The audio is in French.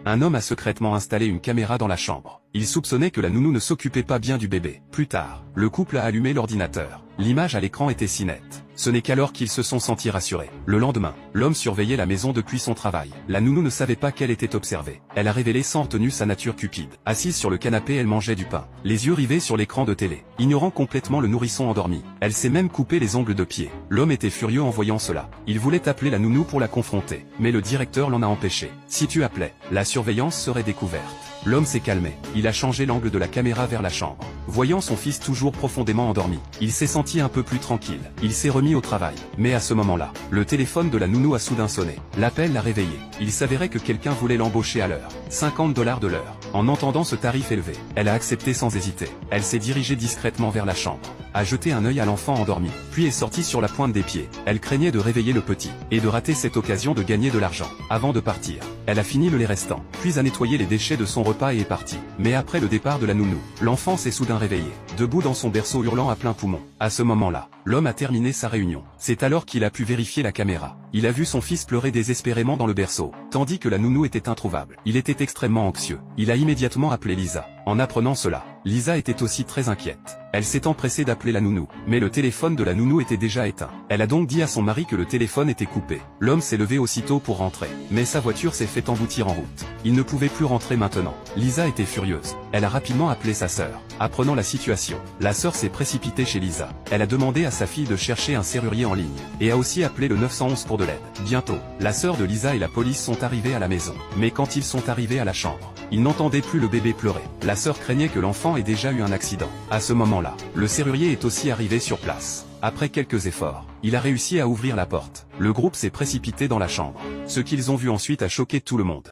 un homme a secrètement installé une caméra dans la chambre. Il soupçonnait que la nounou ne s'occupait pas bien du bébé. Plus tard, le couple a allumé l'ordinateur. L'image à l'écran était si nette. Ce n'est qu'alors qu'ils se sont sentis rassurés. Le lendemain, l'homme surveillait la maison depuis son travail. La nounou ne savait pas qu'elle était observée. Elle a révélé sans retenue sa nature cupide. Assise sur le canapé, elle mangeait du pain, les yeux rivés sur l'écran de télé, ignorant complètement le nourrisson endormi. Elle s'est même coupé les ongles de pied. L'homme était furieux en voyant cela. Il voulait appeler la nounou pour la confronter, mais le directeur l'en a empêché. Si tu appelais, la surveillance serait découverte. L'homme s'est calmé, il a changé l'angle de la caméra vers la chambre. Voyant son fils toujours profondément endormi, il s'est senti un peu plus tranquille. Il s'est remis au travail. Mais à ce moment-là, le téléphone de la nounou a soudain sonné. L'appel l'a réveillé. Il s'avérait que quelqu'un voulait l'embaucher à l'heure. $50 de l'heure. En entendant ce tarif élevé, elle a accepté sans hésiter. Elle s'est dirigée discrètement vers la chambre, a jeté un œil à l'enfant endormi, puis est sortie sur la pointe des pieds. Elle craignait de réveiller le petit, et de rater cette occasion de gagner de l'argent. Avant de partir, elle a fini le lait restant, puis a nettoyé les déchets de son repas et est partie. Mais après le départ de la nounou, l'enfant s'est soudain réveillé, debout dans son berceau hurlant à plein poumon. À ce moment-là, l'homme a terminé sa réunion. C'est alors qu'il a pu vérifier la caméra. Il a vu son fils pleurer désespérément dans le berceau, tandis que la nounou était introuvable. Il était extrêmement anxieux. Il a immédiatement appelé Lisa. En apprenant cela, Lisa était aussi très inquiète. Elle s'est empressée d'appeler la nounou, mais le téléphone de la nounou était déjà éteint. Elle a donc dit à son mari que le téléphone était coupé. L'homme s'est levé aussitôt pour rentrer, mais sa voiture s'est fait emboutir en route. Il ne pouvait plus rentrer maintenant. Lisa était furieuse. Elle a rapidement appelé sa sœur. Apprenant la situation, la sœur s'est précipitée chez Lisa. Elle a demandé à sa fille de chercher un serrurier en ligne, et a aussi appelé le 911 pour de l'aide. Bientôt, la sœur de Lisa et la police sont arrivés à la maison. Mais quand ils sont arrivés à la chambre, ils n'entendaient plus le bébé pleurer. La sœur craignait que l'enfant ait déjà eu un accident. À ce moment-là, le serrurier est aussi arrivé sur place. Après quelques efforts, il a réussi à ouvrir la porte. Le groupe s'est précipité dans la chambre. Ce qu'ils ont vu ensuite a choqué tout le monde.